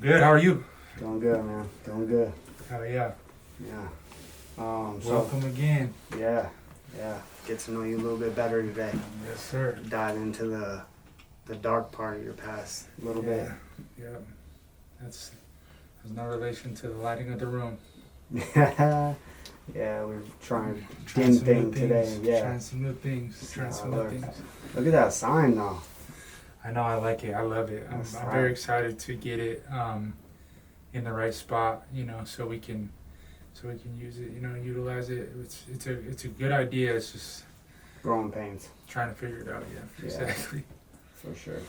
Good, how are you? Doing good, man. Doing good. Oh yeah. Yeah. Welcome again. Yeah. Get to know you a little bit better today. Yes, sir. Dive into the dark part of your past a little bit. Yeah. There's no relation to the lighting of the room. Yeah, we're trying dim thing today. Yeah. Trying some new things. Look at that sign though. I know, I like it. I love it. I'm very excited to get it in the right spot, so we can use it, utilize it. It's a good idea. It's just growing pains. Trying to figure it out, yeah. Exactly. For sure.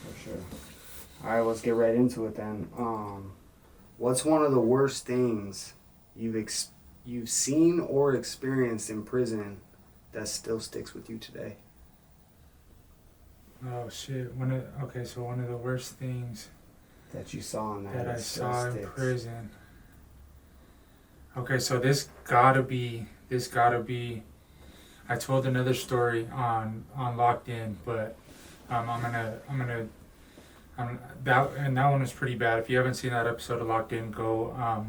All right, let's get right into it then. What's one of the worst things you've seen or experienced in prison that still sticks with you today? Oh shit! One of the worst things that you saw in that I saw in prison. Okay, so this gotta be. I told another story on Locked In, but that one was pretty bad. If you haven't seen that episode of Locked In, go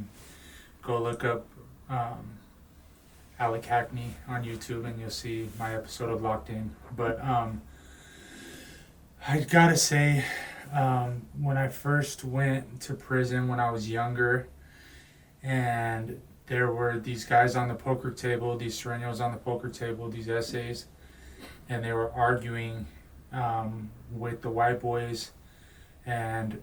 look up Alec Hackney on YouTube, and you'll see my episode of Locked In. But I gotta say, when I first went to prison when I was younger, and there were these guys on the poker table, these Serenos on the poker table, these essays, and they were arguing with the white boys, and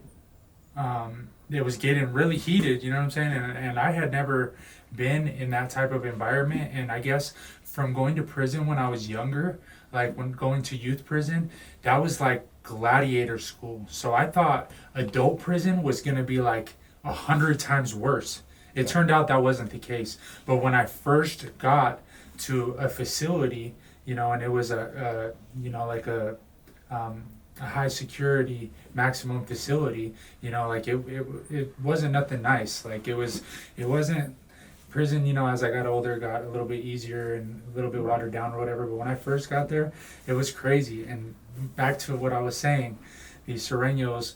it was getting really heated, you know what I'm saying? And I had never been in that type of environment, and I guess from going to prison when I was younger, like when going to youth prison, that was like gladiator school. So I thought adult prison was going to be like 100 times worse. It turned out that wasn't the case. But when I first got to a facility, and it was a high security maximum facility, it wasn't nothing nice. Like it wasn't prison, as I got older, got a little bit easier and a little bit watered down or whatever. But when I first got there, it was crazy. And back to what I was saying, these Serenos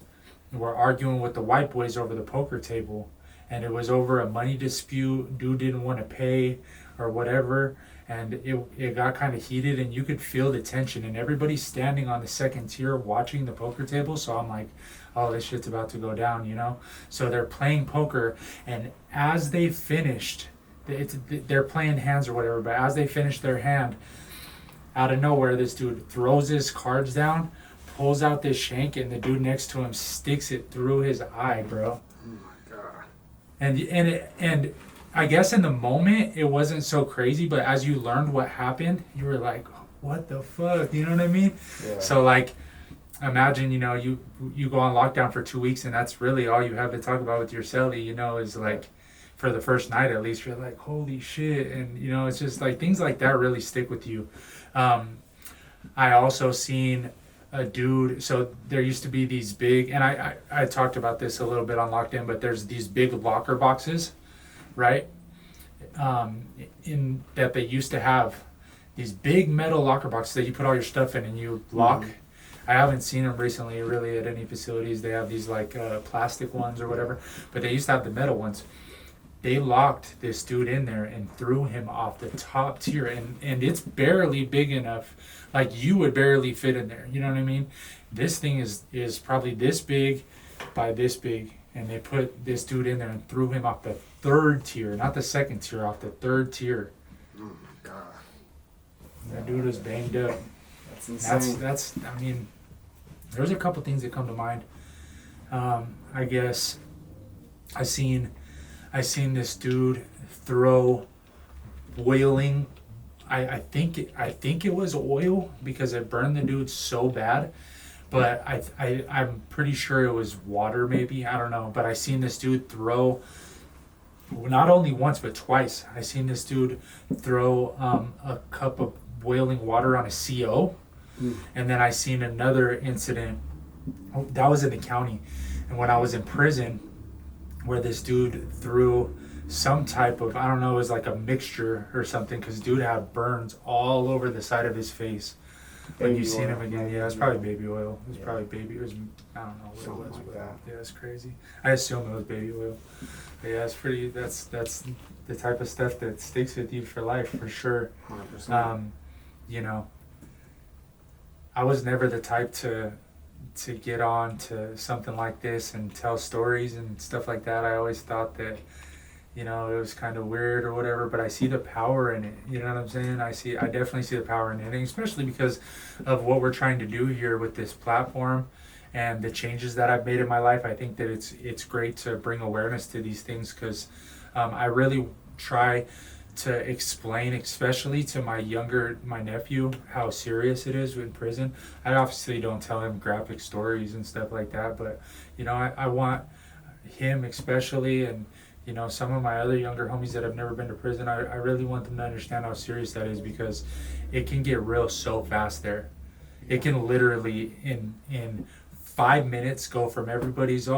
were arguing with the white boys over the poker table, and it was over a money dispute. Dude didn't want to pay or whatever, and it got kind of heated, and you could feel the tension, and everybody's standing on the second tier watching the poker table. So I'm like, oh, this shit's about to go down, So they're playing poker, and as they finished, they're playing hands or whatever, but as they finished their hand, out of nowhere, this dude throws his cards down, pulls out this shank, and the dude next to him sticks it through his eye, bro. Oh my God. And I guess in the moment it wasn't so crazy, but as you learned what happened, you were like, what the fuck? You know what I mean? Yeah. So like, imagine, you go on lockdown for 2 weeks, and that's really all you have to talk about with your cellie, is like, for the first night at least, you're like, holy shit. And it's just like things like that really stick with you. I also seen a dude, so there used to be these big, and I talked about this a little bit on Locked In, but there's these big locker boxes, right? In that they used to have these big metal locker boxes that you put all your stuff in and you lock. Mm-hmm. I haven't seen them recently really at any facilities. They have these like plastic ones or whatever, but they used to have the metal ones. They locked this dude in there and threw him off the top tier, and it's barely big enough, like you would barely fit in there, you know what I mean? This thing is probably this big by this big, and they put this dude in there and threw him off the third tier, not the second tier, off the third tier. Oh my God. That dude was banged up. That's insane. That's I mean, there's a couple things that come to mind. I guess I seen this dude throw boiling. I think it was oil because it burned the dude so bad, but I'm pretty sure it was water maybe. I don't know. But I seen this dude throw, not only once but twice. I seen this dude throw a cup of boiling water on a CO, and then I seen another incident. That was in the county, and when I was in prison, where this dude threw some type of, I don't know, it was like a mixture or something, because dude had burns all over the side of his face. when Baby you seen oil, him again. maybe. Yeah, it's probably baby oil. It was Yeah. probably baby. It was, I don't know what Something it was. like But that. yeah, it's crazy. I assume it was baby oil. But yeah, it's pretty. That's the type of stuff that sticks with you for life, for sure. 100%. You know, I was never the type to get on to something like this and tell stories and stuff like that. I always thought that, you know, it was kind of weird or whatever, but I see the power in it. You know what I'm saying? I definitely see the power in it, and especially because of what we're trying to do here with this platform and the changes that I've made in my life. I think that it's great to bring awareness to these things, because I really try to explain, especially to my nephew, how serious it is in prison. I obviously don't tell him graphic stories and stuff like that, but you know, I want him especially, and you know, some of my other younger homies that have never been to prison, I really want them to understand how serious that is, because it can get real so fast there. It can literally in 5 minutes go from everybody's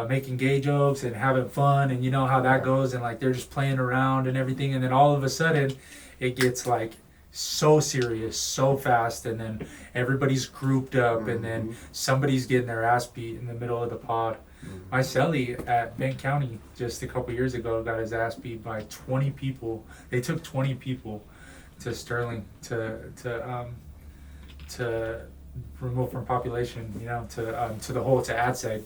making gay jokes and having fun, and you know how that goes, and like they're just playing around and everything, and then all of a sudden it gets like so serious so fast, and then everybody's grouped up, and then somebody's getting their ass beat in the middle of the pod. My cellie at Benton County just a couple years ago got his ass beat by 20 people. They took 20 people to Sterling to remove from population, you know, to the whole, to ADSEG.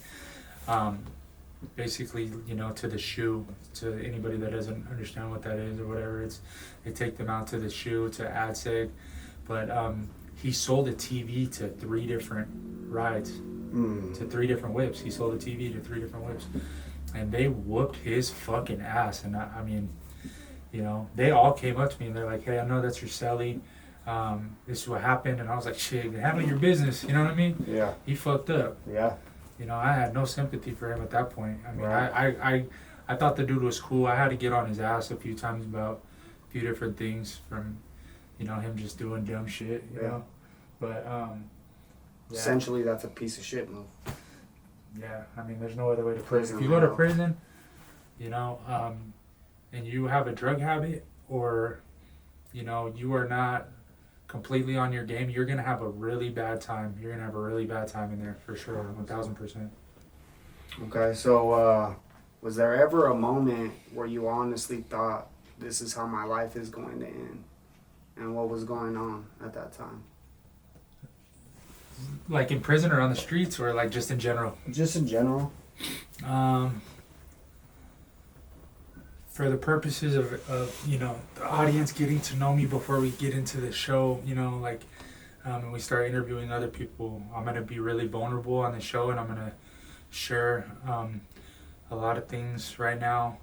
Basically, you know, to the shoe, to anybody that doesn't understand what that is or whatever, they take them out to the shoe, to ADSEG. But he sold a TV to 3 different rides, to 3 different whips. He sold a TV to 3 different whips, and they whooped his fucking ass. And I mean, you know, they all came up to me and they're like, "Hey, I know that's your cellie. This is what happened." And I was like, "Shit, handle your business." You know what I mean? Yeah. He fucked up. Yeah. You know, I had no sympathy for him at that point. I mean, Right. I thought the dude was cool. I had to get on his ass a few times about a few different things, from, you know, him just doing dumb shit, you know. But yeah. Essentially, that's a piece of shit move. Yeah, I mean, there's no other way to put it. Prison, If you go to bro. prison, you know, and you have a drug habit, or, you know, you are not completely on your game, you're gonna have a really bad time. You're gonna have a really bad time in there, for sure, 1,000%. Okay, so was there ever a moment where you honestly thought, this is how my life is going to end? And what was going on at that time? Like in prison or on the streets, or like just in general? Just in general. For the purposes of you know, the audience getting to know me before we get into the show, you know, like and we start interviewing other people, I'm going to be really vulnerable on the show, and I'm going to share a lot of things right now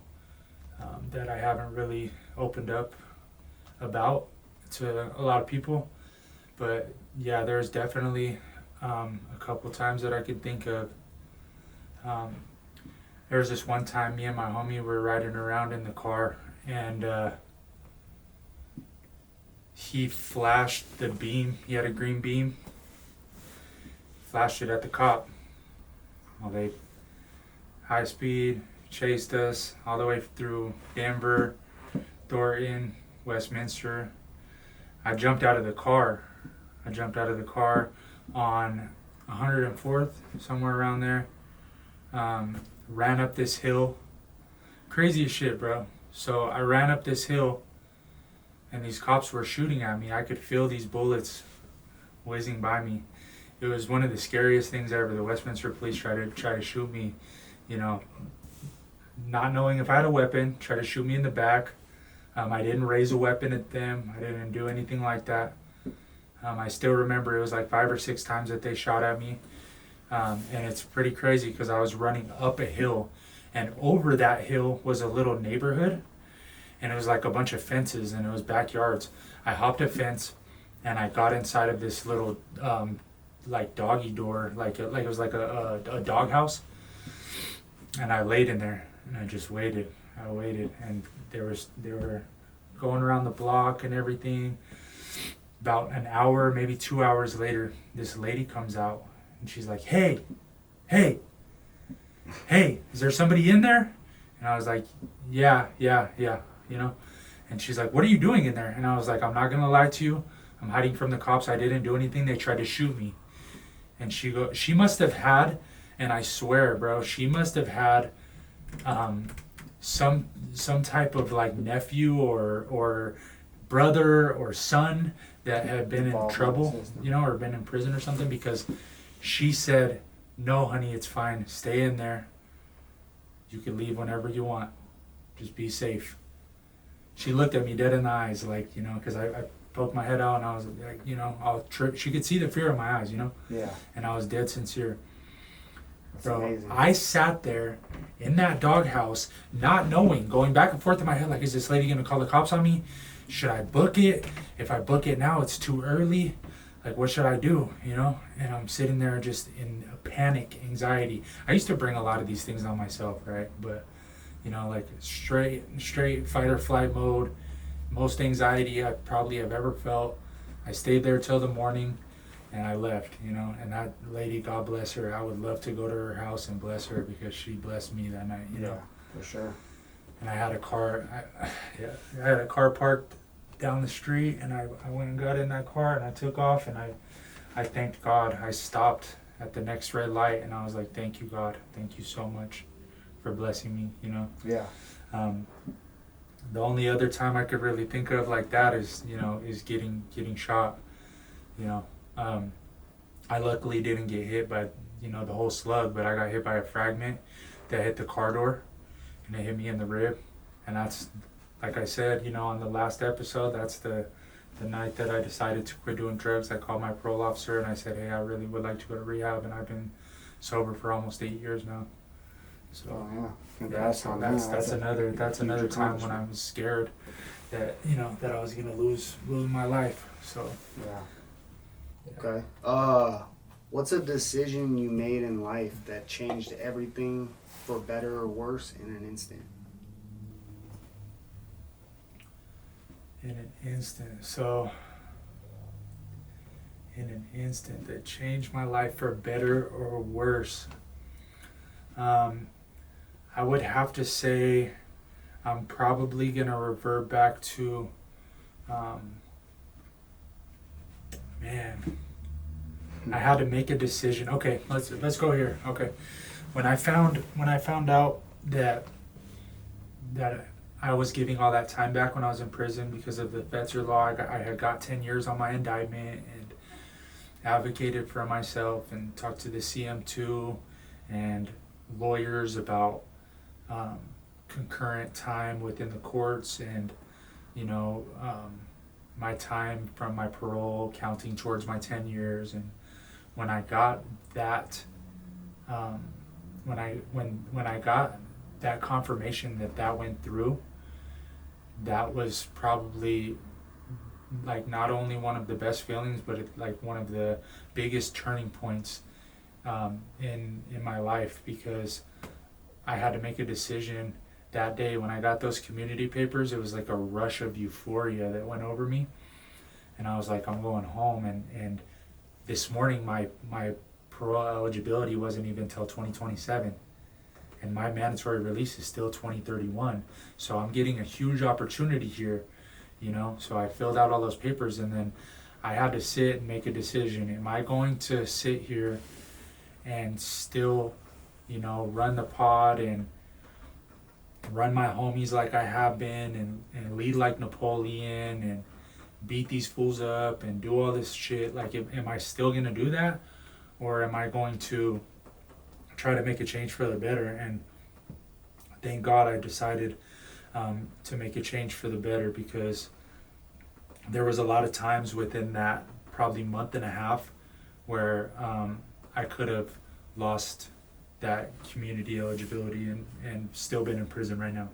that I haven't really opened up about to a lot of people. But yeah, there's definitely a couple times that I could think of. There was this one time me and my homie were riding around in the car, and he flashed the beam. He had a green beam. Flashed it at the cop. Well, they high speed chased us all the way through Denver, Thornton, Westminster. I jumped out of the car. On 104th, somewhere around there. Ran up this hill. Crazy as shit, bro. So I ran up this hill, and these cops were shooting at me. I could feel these bullets whizzing by me. It was one of the scariest things ever. The Westminster police tried to shoot me, you know, not knowing if I had a weapon, tried to shoot me in the back. I didn't raise a weapon at them. I didn't do anything like that. I still remember it was like 5 or 6 times that they shot at me. And it's pretty crazy because I was running up a hill, and over that hill was a little neighborhood, and it was like a bunch of fences, and it was backyards. I hopped a fence, and I got inside of this little like doggy door, like it was like a dog house, and I laid in there, and I just waited. I waited, and they were going around the block and everything. About an hour, maybe 2 hours later, this lady comes out, and she's like, hey, is there somebody in there? And I was like, yeah, you know. And she's like, what are you doing in there? And I was like, I'm not gonna lie to you, I'm hiding from the cops. I didn't do anything. They tried to shoot me. And she must have had, and I swear, bro, she must have had some type of like nephew or brother or son that had been in trouble, you know, or been in prison or something, because she said, "No, honey, it's fine. Stay in there. You can leave whenever you want. Just be safe." She looked at me dead in the eyes, like, you know, because I poked my head out and I was like, you know, I'll trip. She could see the fear in my eyes, you know? Yeah. And I was dead sincere. That's Bro, amazing. I sat there in that doghouse, not knowing, going back and forth in my head, like, is this lady going to call the cops on me? Should I book it? If I book it now, it's too early. Like, what should I do, you know? And I'm sitting there just in a panic, anxiety. I used to bring a lot of these things on myself, right? But, you know, like straight fight or flight mode, most anxiety I probably have ever felt. I stayed there till the morning and I left, you know. And that lady, God bless her, I would love to go to her house and bless her because she blessed me that night, you know. For sure. And I had a car, I had a car parked down the street, and I went and got in that car and I took off, and I thanked God. I stopped at the next red light and I was like, thank you, God. Thank you so much for blessing me, you know. Yeah. The only other time I could really think of like that is, you know, is getting shot, you know. I luckily didn't get hit by, you know, the whole slug, but I got hit by a fragment that hit the car door and it hit me in the rib. And that's, like I said, you know, on the last episode, that's the night that I decided to quit doing drugs. I called my parole officer and I said, hey, I really would like to go to rehab, and I've been sober for almost 8 years now. So, yeah, congrats on that. That's another time when I was scared that, you know, that I was gonna lose my life. So yeah. Okay. What's a decision you made in life that changed everything for better or worse in an instant? In an instant. So, in an instant that changed my life for better or worse. I would have to say I'm probably going to revert back to, I had to make a decision. Okay, let's go here. Okay. When I found out that I was giving all that time back when I was in prison because of the Fetzer law, I had got 10 years on my indictment and advocated for myself and talked to the CM2 and lawyers about concurrent time within the courts, and, you know, my time from my parole counting towards my 10 years. And when I got that, when I got that confirmation that went through, that was probably like not only one of the best feelings, but like one of the biggest turning points in my life, because I had to make a decision that day. When I got those community papers, it was like a rush of euphoria that went over me, and I was like, I'm going home. And this morning my parole eligibility wasn't even until 2027, and my mandatory release is still 2031. So I'm getting a huge opportunity here, you know. So I filled out all those papers, and then I had to sit and make a decision. Am I going to sit here and still, you know, run the pod and run my homies like I have been, and lead like Napoleon and beat these fools up and do all this shit? Like, am I still gonna do that, or am I going to try to make a change for the better? And thank God I decided to make a change for the better, because there was a lot of times within that probably month and a half where I could have lost that community eligibility and still been in prison right now.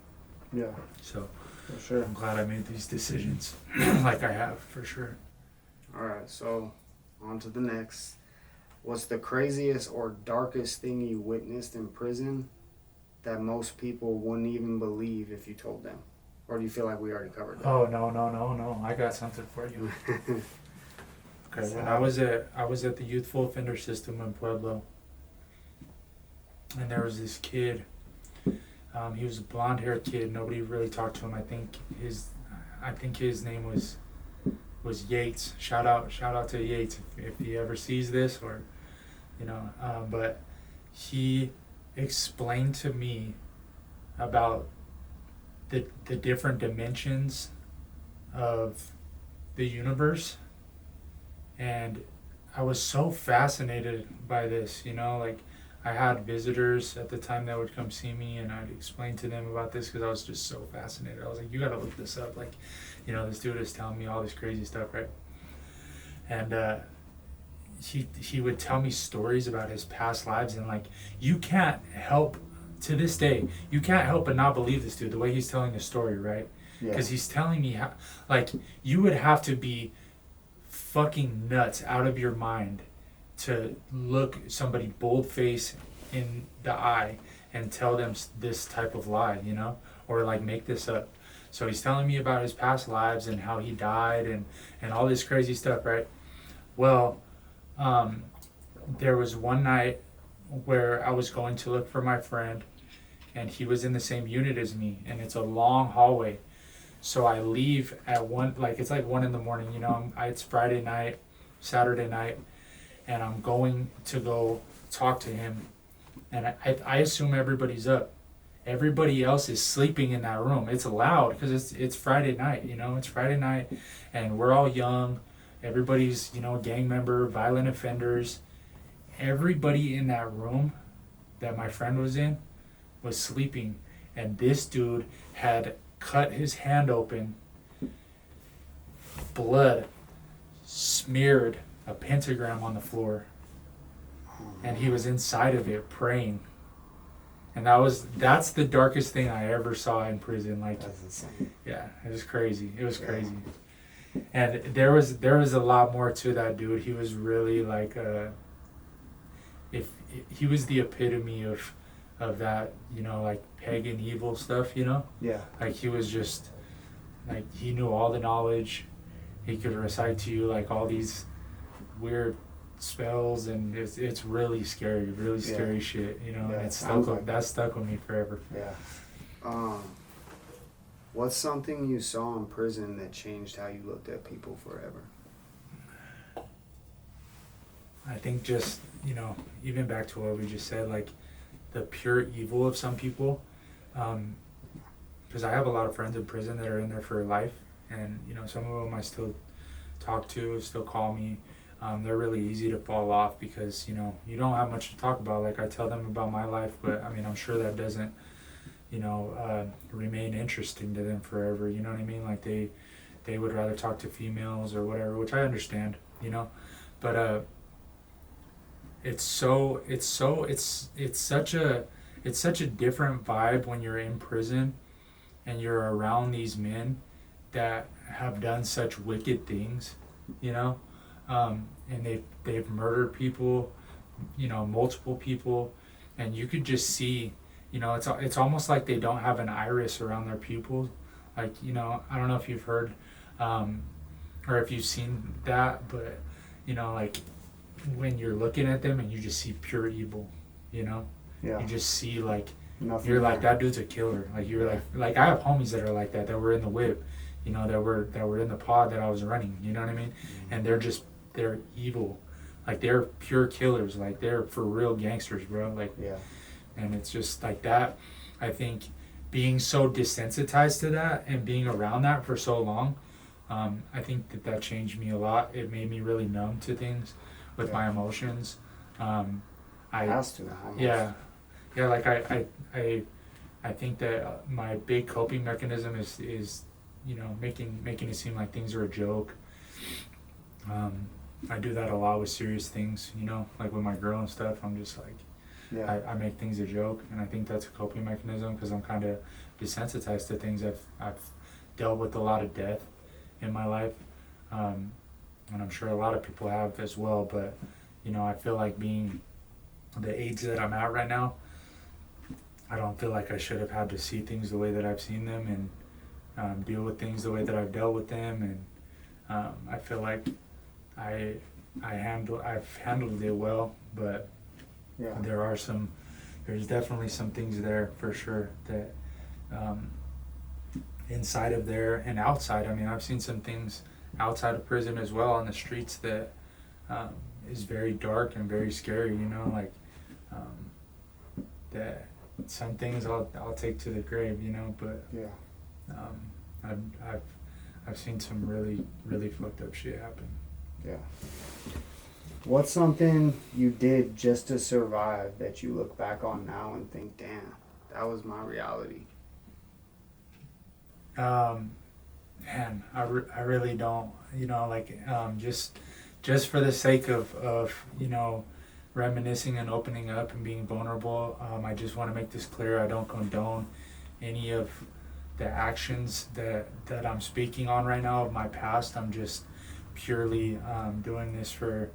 Yeah. So For sure. I'm glad I made these decisions like I have, for sure. All right, so on to the next. What's the craziest or darkest thing you witnessed in prison that most people wouldn't even believe if you told them? Or do you feel like we already covered that? Oh, no. I got something for you. Okay, when I was at the youthful offender system in Pueblo, and there was this kid. He was a blonde-haired kid. Nobody really talked to him. I think his name was was Yates. Shout out to Yates if he ever sees this, or but he explained to me about the different dimensions of the universe, and I was so fascinated by this. Like, I had visitors at the time that would come see me, and I'd explain to them about this because I was just so fascinated. I was like, you gotta look this up. Like, this dude is telling me all this crazy stuff, right? And he would tell me stories about his past lives, and like, you can't help, to this day, you can't help but not believe this dude, the way he's telling the story, right? Because he's telling me how, like, you would have to be fucking nuts out of your mind to look somebody bold face in the eye and tell them this type of lie, or like make this up. So he's telling me about his past lives and how he died and all this crazy stuff, right? Well, there was one night where I was going to look for my friend, and he was in the same unit as me, and it's a long hallway. So I leave at it's like 1 a.m, it's Friday night, Saturday night, and I'm going to go talk to him, and I assume everybody's up. Everybody else is sleeping in that room. It's loud because it's Friday night, it's Friday night, and we're all young. Everybody's, gang member, violent offenders. Everybody in that room that my friend was in was sleeping, and this dude had cut his hand open, blood smeared a pentagram on the floor, and he was inside of it praying. And that's the darkest thing I ever saw in prison. Like, that's insane. Yeah, it was crazy. Crazy. And there was a lot more to that dude. He was really like if he was the epitome of that, like pagan evil stuff, Yeah. Like, he was just like, he knew all the knowledge. He could recite to you like all these weird spells, and it's really scary shit, and it's that stuck with me forever. Yeah. What's something you saw in prison that changed how you looked at people forever? I think just, even back to what we just said, like the pure evil of some people, because I have a lot of friends in prison that are in there for life, and some of them I still talk to, still call me. They're really easy to fall off because you don't have much to talk about. Like, I tell them about my life, but I mean, I'm sure that doesn't remain interesting to them forever. You know what I mean? Like, they would rather talk to females or whatever, which I understand. But it's such a different vibe when you're in prison and you're around these men that have done such wicked things, and they've murdered people, multiple people, and you could just see, it's almost like they don't have an iris around their pupils. Like, I don't know if you've heard, or if you've seen that, but like when you're looking at them and you just see pure evil, Yeah. you just see like, Nothing you're there. like, that dude's a killer. Like, you're like I have homies that are like that were in the whip, that were in the pod that I was running, you know what I mean? Mm-hmm. And they're evil. Like, they're pure killers. Like, they're for real gangsters, bro. Like, Yeah. And it's just like that. I think being so desensitized to that and being around that for so long, I think that changed me a lot. It made me really numb to things with my emotions. It has to. Almost. Yeah. Like, I think that my big coping mechanism is making it seem like things are a joke. I do that a lot with serious things, like with my girl and stuff. I'm just like, I make things a joke, and I think that's a coping mechanism because I'm kind of desensitized to things. I've dealt with a lot of death in my life, and I'm sure a lot of people have as well. But I feel like being the age that I'm at right now, I don't feel like I should have had to see things the way that I've seen them and deal with things the way that I've dealt with them, and I feel like I've handled it well, but there's definitely some things there for sure that inside of there and outside. I mean, I've seen some things outside of prison as well on the streets that is very dark and very scary, you know, like that some things I'll take to the grave, you know, but Yeah. I've seen some really fucked up shit happen. Yeah. What's something you did just to survive that you look back on now and think, damn, that was my reality? Man, I really don't, you know, like just for the sake of you know, reminiscing and opening up and being vulnerable. I just want to make this clear. I don't condone any of the actions that I'm speaking on right now of my past. I'm just purely doing this for,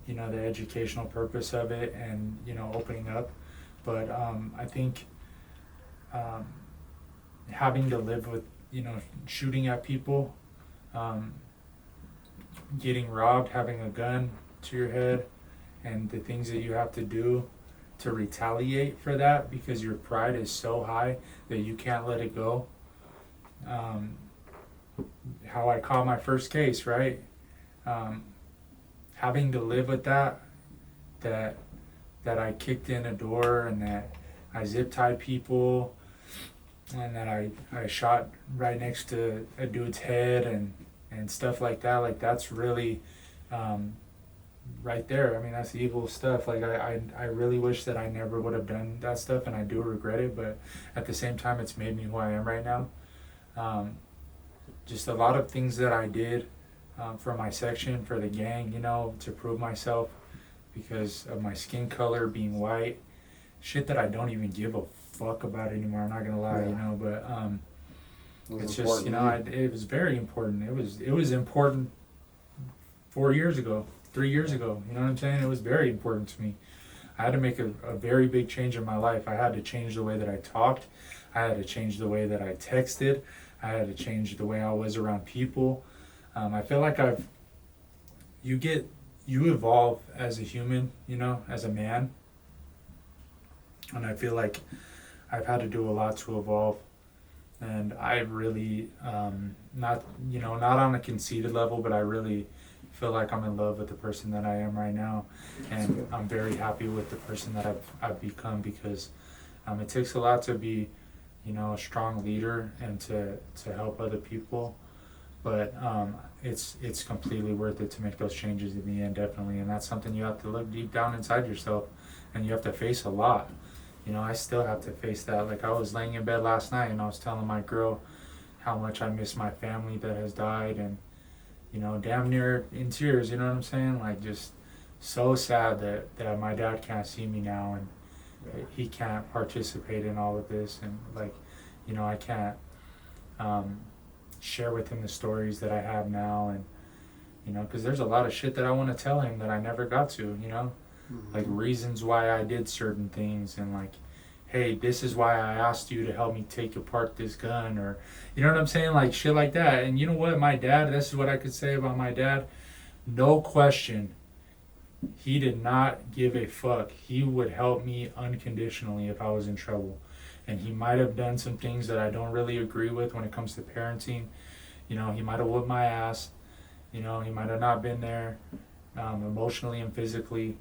you know, the educational purpose of it and, you know, opening up. But I think having to live with, you know, shooting at people, getting robbed, having a gun to your head, and the things that you have to do to retaliate for that because your pride is so high that you can't let it go. How I caught my first case, right? Having to live with that I kicked in a door and that I zip tied people and that I shot right next to a dude's head and stuff like that. Like that's really right there. I mean, that's evil stuff. Like I really wish that I never would have done that stuff, and I do regret it, but at the same time it's made me who I am right now. Just a lot of things that I did for my section, for the gang, you know, to prove myself because of my skin color being white. Shit that I don't even give a fuck about anymore, I'm not gonna lie, you know, but it's just, you know, it was very important. It was important 4 years ago, 3 years ago, you know what I'm saying? It was very important to me. I had to make a very big change in my life. I had to change the way that I talked. I had to change the way that I texted. I had to change the way I was around people. I feel like you evolve as a human, you know, as a man. And I feel like I've had to do a lot to evolve. And I really, not on a conceited level, but I really feel like I'm in love with the person that I am right now. And I'm very happy with the person that I've become because it takes a lot to be, you know, a strong leader and to help other people. But it's completely worth it to make those changes in the end, definitely. And that's something you have to look deep down inside yourself, and you have to face a lot. You know, I still have to face that. Like I was laying in bed last night and I was telling my girl how much I miss my family that has died, and, you know, damn near in tears, you know what I'm saying? Like just so sad that my dad can't see me now and he can't participate in all of this, and like, you know, I can't share with him the stories that I have now, and, you know, because there's a lot of shit that I want to tell him that I never got to, you know, like reasons why I did certain things, and like, hey, this is why I asked you to help me take apart this gun, or, you know what I'm saying, like shit like that. And you know what, my dad, this is what I could say about my dad, no question, he did not give a fuck. He would help me unconditionally if I was in trouble. And he might have done some things that I don't really agree with when it comes to parenting. You know, he might have whooped my ass. You know, he might have not been there emotionally and physically,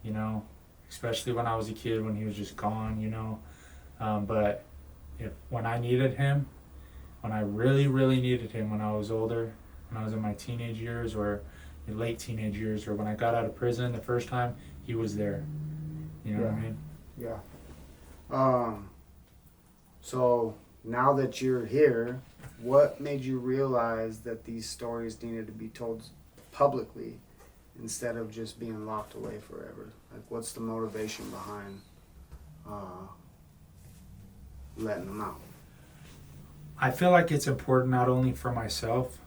you know, especially when I was a kid, when he was just gone, you know. But when I needed him, when I really, really needed him, when I was older, when I was in my teenage years or late teenage years, or when I got out of prison the first time, he was there. You know what I mean? Yeah. So now that you're here, what made you realize that these stories needed to be told publicly instead of just being locked away forever? Like, what's the motivation behind letting them out? I feel like it's important not only for myself,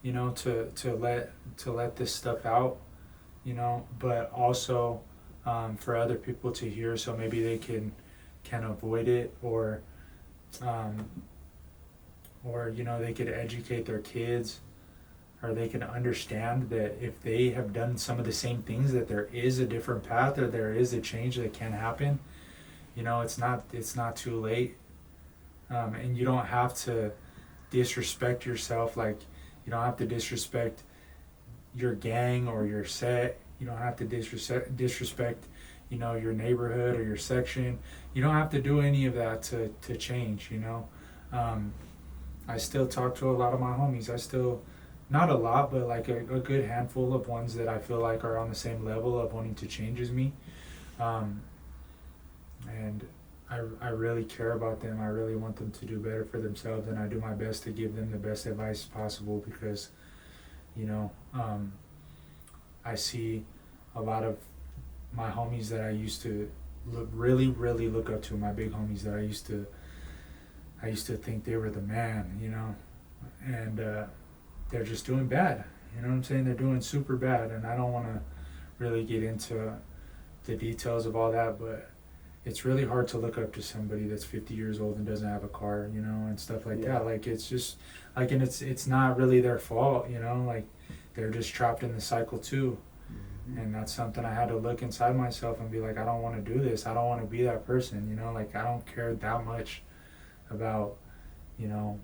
you know, to let this stuff out, you know, but also for other people to hear, so maybe they can avoid it, or you know, they could educate their kids, or they can understand that if they have done some of the same things, that there is a different path, or there is a change that can happen. You know, it's not too late, and you don't have to disrespect yourself. Like, You don't have to disrespect your gang or your set. You don't have to disrespect, you know, your neighborhood or your section. You don't have to do any of that to change, you know. I still talk to a lot of my homies. I still, not a lot, but like a good handful of ones that I feel like are on the same level of wanting to change as me. And I really care about them. I really want them to do better for themselves, and I do my best to give them the best advice possible because, you know, I see a lot of my homies that I used to really look up to, my big homies that I used to think they were the man, you know, and they're just doing bad. You know what I'm saying? They're doing super bad, and I don't want to really get into the details of all that, but it's really hard to look up to somebody that's 50 years old and doesn't have a car, you know, and stuff like that. Like, it's just like, and it's not really their fault, you know, like they're just trapped in the cycle too. And that's something I had to look inside myself and be like, I don't want to do this. I don't want to be that person, you know, like I don't care that much about, you know,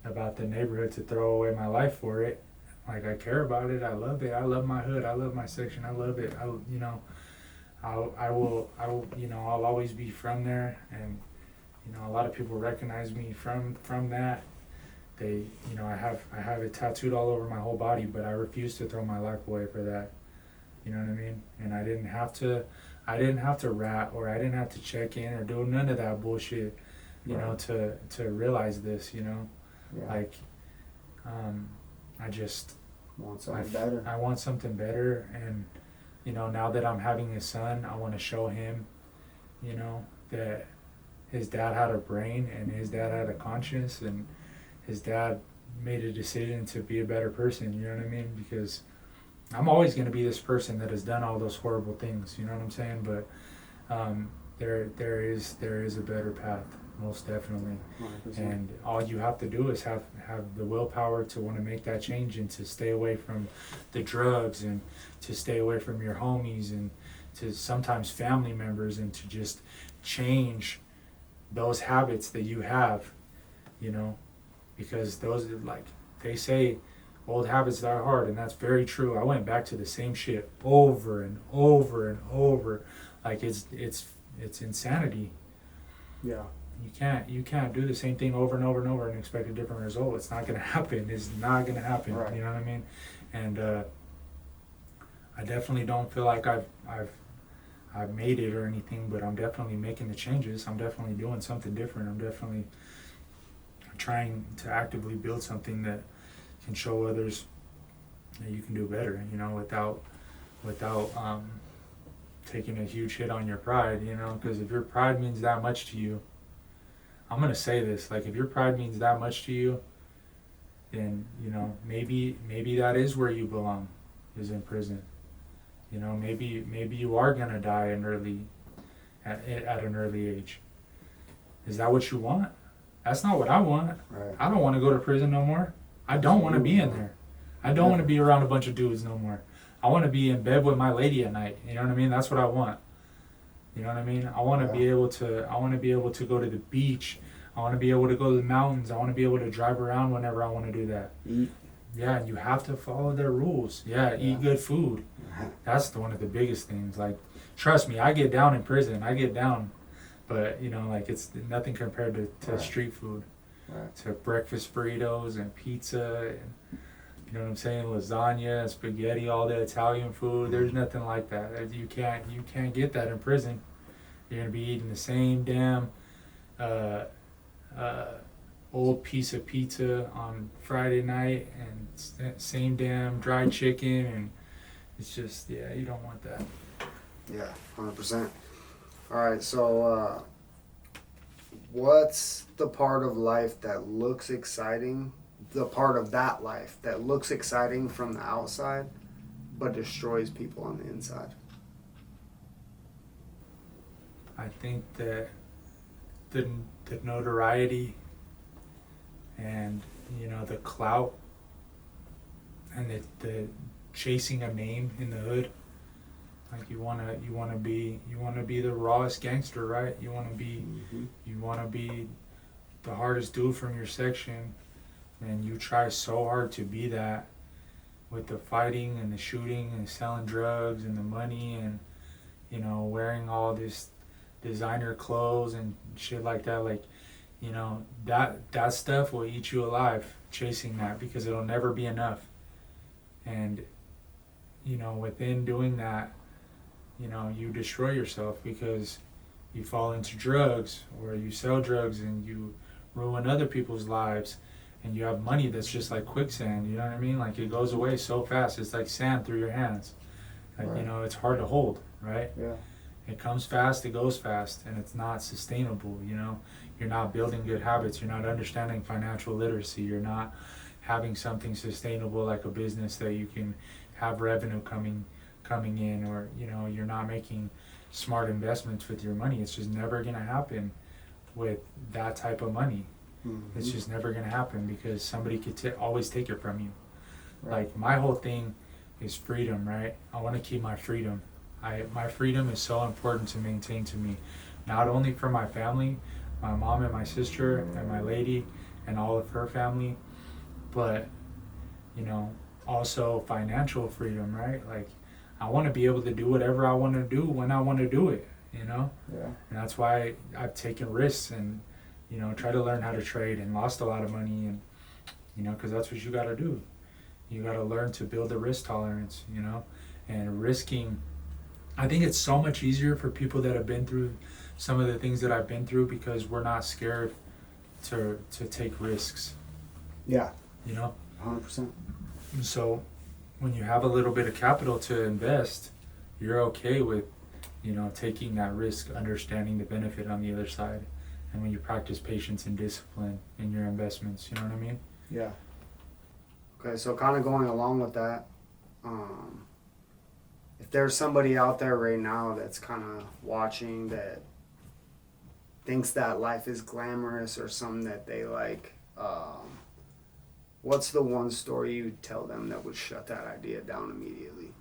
about the neighborhood to throw away my life for it. Like, I care about it. I love it. I love my hood. I love my section. I love it. You know, I will, you know, I'll always be from there. And, you know, a lot of people recognize me from that. They, you know, I have it tattooed all over my whole body, but I refuse to throw my life away for that. You know what I mean? And I didn't have to rat, or I didn't have to check in or do none of that bullshit, you know, to realize this, you know. Like, I just want something better. I want something better, and, you know, now that I'm having a son, I want to show him, you know, that his dad had a brain and his dad had a conscience, and his dad made a decision to be a better person, you know what I mean? Because I'm always going to be this person that has done all those horrible things, you know what I'm saying? But there is a better path, most definitely. 100%. And all you have to do is have the willpower to want to make that change, and to stay away from the drugs, and to stay away from your homies, and to sometimes family members, and to just change those habits that you have, you know, because those, like they say, old habits die hard, and that's very true. I went back to the same shit over and over and over. Like, it's insanity. Yeah. You can't do the same thing over and over and over and expect a different result. It's not gonna happen. It's not gonna happen. Right. You know what I mean? And I definitely don't feel like I've made it or anything, but I'm definitely making the changes. I'm definitely doing something different. I'm definitely trying to actively build something that can show others that you can do better, you know, without taking a huge hit on your pride, you know, because if your pride means that much to you, I'm going to say this, like, if your pride means that much to you, then, you know, maybe that is where you belong, is in prison. You know, maybe you are going to die at an early age. Is that what you want? That's not what I want. Right. I don't want to go to prison no more. I don't want to be in there. I don't want to be around a bunch of dudes no more. I want to be in bed with my lady at night. You know what I mean? That's what I want. You know what I mean? I want to be able to go to the beach. I want to be able to go to the mountains. I want to be able to drive around whenever I want to do that. Yeah, and you have to follow their rules. Yeah, eat good food. That's one of the biggest things. Like, trust me, I get down in prison. I get down. But, you know, like, it's nothing compared to street food. Right. To breakfast burritos and pizza and, you know what I'm saying, lasagna, spaghetti, all the Italian food. There's nothing like that. You can't get that in prison. You're gonna be eating the same damn old piece of pizza on Friday night, and same damn dried chicken, and it's just, yeah, you don't want that. Yeah, 100%. All right, so what's the part of life that looks exciting, the part of that life that looks exciting from the outside but destroys people on the inside? I think that the notoriety and, you know, the clout and the chasing a name in the hood. Like, you wanna be the rawest gangster, right? You wanna be the hardest dude from your section, and you try so hard to be that with the fighting and the shooting and selling drugs and the money and, you know, wearing all this designer clothes and shit like that, like, you know, that stuff will eat you alive chasing that, because it'll never be enough. And, you know, within doing that, you know, you destroy yourself because you fall into drugs, or you sell drugs and you ruin other people's lives, and you have money that's just like quicksand, you know what I mean? Like, it goes away so fast. It's like sand through your hands. Like, Right. you know, it's hard to hold, right? Yeah. It comes fast, it goes fast, and it's not sustainable, you know? You're not building good habits, you're not understanding financial literacy, you're not having something sustainable like a business that you can have revenue coming in, or, you know, you're not making smart investments with your money. It's just never gonna happen with that type of money. Mm-hmm. It's just never gonna happen, because somebody could always take it from you. Right. Like, my whole thing is freedom, right? I want to keep my freedom. My freedom is so important to maintain to me, not only for my family, my mom and my sister and my lady and all of her family, but, you know, also financial freedom, right? Like, I want to be able to do whatever I want to do when I want to do it, you know? Yeah. And that's why I've taken risks and, you know, try to learn how to trade and lost a lot of money, and, you know, because that's what you got to do. You got to learn to build a risk tolerance, you know, and risking. I think it's so much easier for people that have been through some of the things that I've been through, because we're not scared to take risks, Yeah. you know? 100%. And so when you have a little bit of capital to invest, you're okay with, you know, taking that risk, understanding the benefit on the other side. And when you practice patience and discipline in your investments, you know what I mean? Yeah. Okay, so kind of going along with that, if there's somebody out there right now that's kind of watching that thinks that life is glamorous or something that they like, what's the one story you'd tell them that would shut that idea down immediately?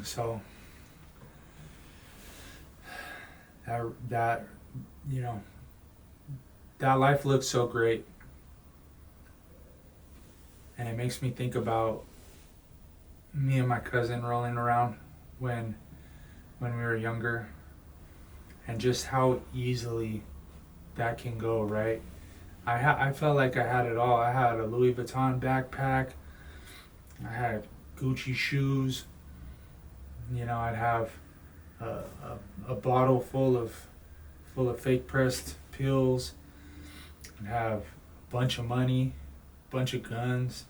So that you know, that life looks so great, and it makes me think about me and my cousin rolling around when we were younger, and just how easily that can go, right? I felt like I had it all. I had a Louis Vuitton backpack, I had Gucci shoes, you know, I'd have a bottle full of fake pressed pills, I'd have a bunch of money, bunch of guns,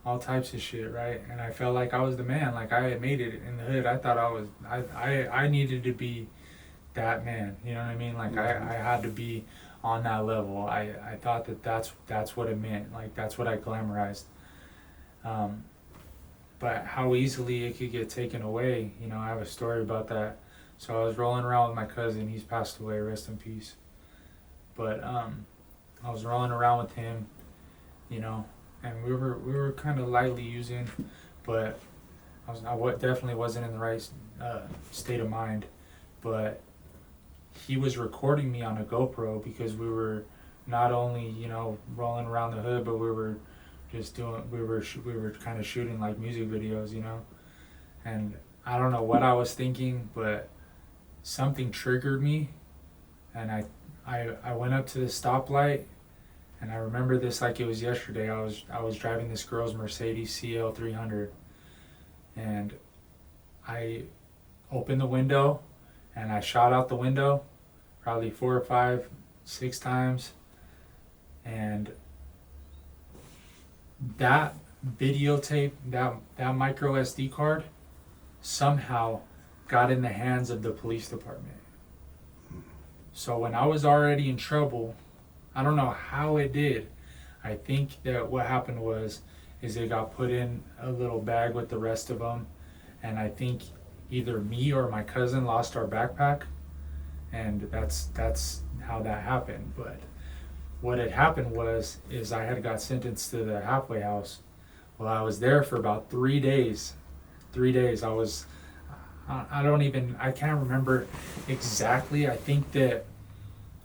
all types of shit, right? And I felt like I was the man, like I had made it in the hood. I thought I needed to be that man, you know what I mean? Like, I had to be on that level. I thought that's what it meant, like that's what I glamorized. But how easily it could get taken away, you know, I have a story about that. So I was rolling around with my cousin, he's passed away, rest in peace. But I was rolling around with him, you know, and we were kind of lightly using, but I definitely wasn't in the right state of mind. But he was recording me on a GoPro, because we were not only, you know, rolling around the hood, but we were just we were kind of shooting like music videos, you know. And I don't know what I was thinking, but something triggered me, and I went up to the stoplight, and I remember this like it was yesterday. I was driving this girl's Mercedes CL 300, and I opened the window and I shot out the window probably 4 or 5, 6 times, and that videotape, that micro SD card somehow got in the hands of the police department. So when I was already in trouble, I don't know how it did. I think that what happened is it got put in a little bag with the rest of them, and I think either me or my cousin lost our backpack, and that's how that happened. But what had happened is I had got sentenced to the halfway house. Well, I was there for about 3 days. 3 days. I can't remember exactly. I think that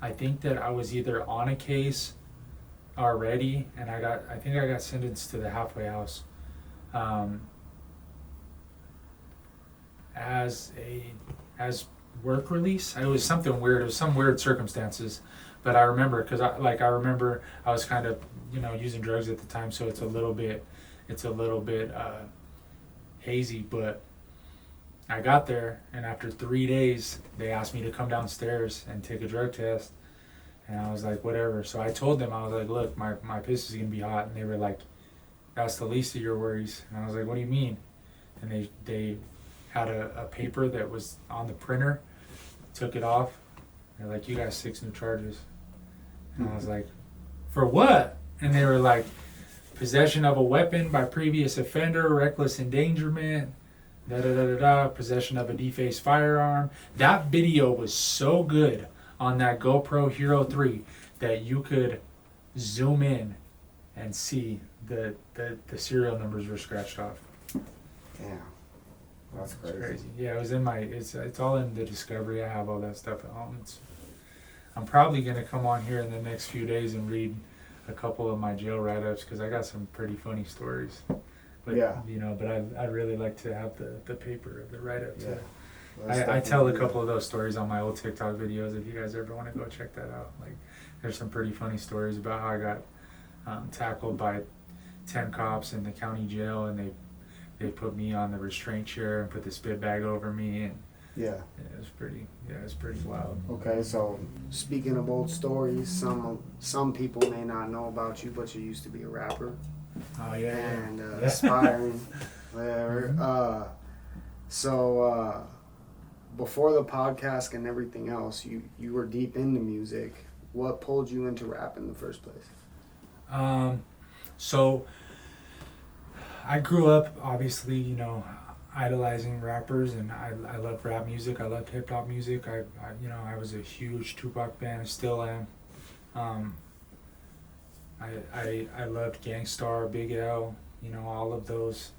I think that I was either on a case already, and I think I got sentenced to the halfway house, as work release. It was something weird. It was some weird circumstances, but I remember because I remember I was kind of using drugs at the time, so it's a little bit hazy. But I got there, and after 3 days, they asked me to come downstairs and take a drug test, and I was like, whatever. So I told them, I was like, look, my piss is gonna be hot, and they were like, that's the least of your worries. And I was like, what do you mean? And they had a paper that was on the printer, took it off. They're like, you got 6 new charges. And I was like, for what? And they were like, possession of a weapon by previous offender, reckless endangerment, possession of a defaced firearm. That video was so good on that GoPro Hero 3 that you could zoom in and see the serial numbers were scratched off. Damn. That's crazy. Yeah, it was in my. It's all in the discovery. I have all that stuff at home. I'm probably gonna come on here in the next few days and read a couple of my jail write-ups because I got some pretty funny stories. But, yeah. But I'd really like to have the paper of the write-up. Yeah. I tell a couple of those stories on my old TikTok videos. If you guys ever want to go check that out, like there's some pretty funny stories about how I got tackled by 10 cops in the county jail, and they put me on the restraint chair and put the spit bag over me, and it was pretty wild. Okay, so speaking of old stories, some people may not know about you, but you used to be a rapper. Oh yeah. And aspiring, whatever. So before the podcast and everything else, you were deep into music. What pulled you into rap in the first place? So I grew up, obviously, idolizing rappers, and I love rap music. I love hip hop music. I was a huge Tupac fan. I still am. I loved Gangstar, Big L, all of those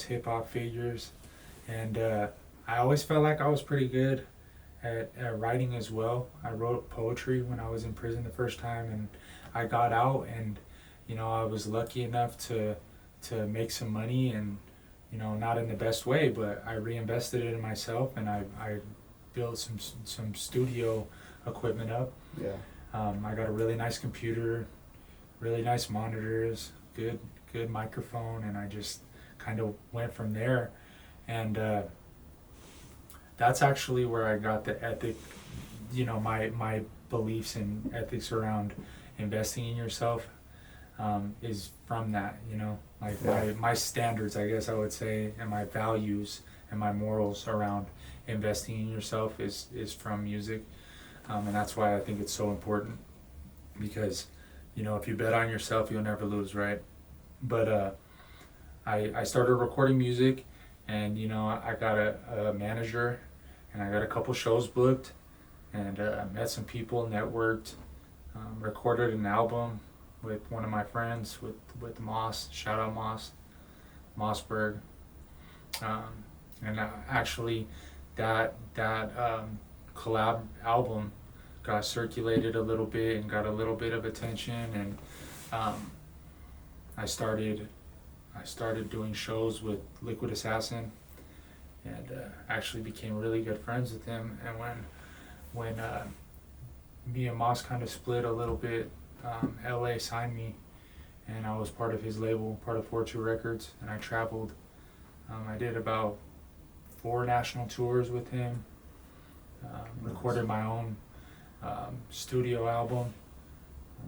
hip hop figures, and I always felt like I was pretty good at writing as well. I wrote poetry when I was in prison the first time, and I got out, and I was lucky enough to make some money, and not in the best way, but I reinvested it in myself, and I built some studio equipment up. Yeah. I got a really nice computer, really nice monitors, good microphone, and I just kind of went from there. And that's actually where I got the ethic, my beliefs and ethics around investing in yourself is from that, my standards, I guess I would say, and my values and my morals around investing in yourself is from music. And that's why I think it's so important, because if you bet on yourself, you'll never lose, right? But I started recording music, and I got a manager, and I got a couple shows booked, and I met some people, networked, recorded an album with one of my friends, with Moss. Shout out Mossberg. And actually that collab album got circulated a little bit and got a little bit of attention, and I started doing shows with Liquid Assassin, and actually became really good friends with him. And when me and Moss kind of split a little bit, LA signed me, and I was part of his label, part of 42 Records, and I traveled. I did about 4 national tours with him, recorded my own studio album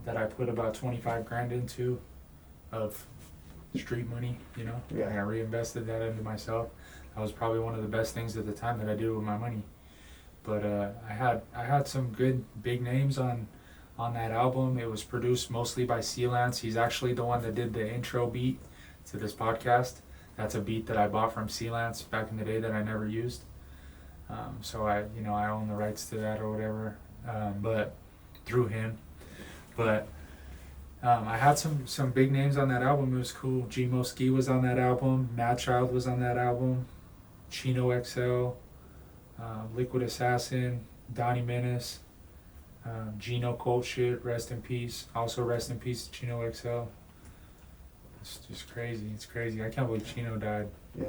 that I put about 25 grand into of street money, Yeah. I reinvested that into myself. That was probably one of the best things at the time that I did with my money. But I had some good big names on that album. It was produced mostly by Sealance. He's actually the one that did the intro beat to this podcast. That's a beat that I bought from Sealance back in the day that I never used. So I own the rights to that or whatever, but through him. But I had some big names on that album. It was cool. G-Mo Ski was on that album. Mad Child was on that album. Chino XL, Liquid Assassin, Donnie Menace. Gino Colt shit, rest in peace. Also rest in peace, Chino XL. It's just crazy. It's crazy. I can't believe Chino died. Yeah.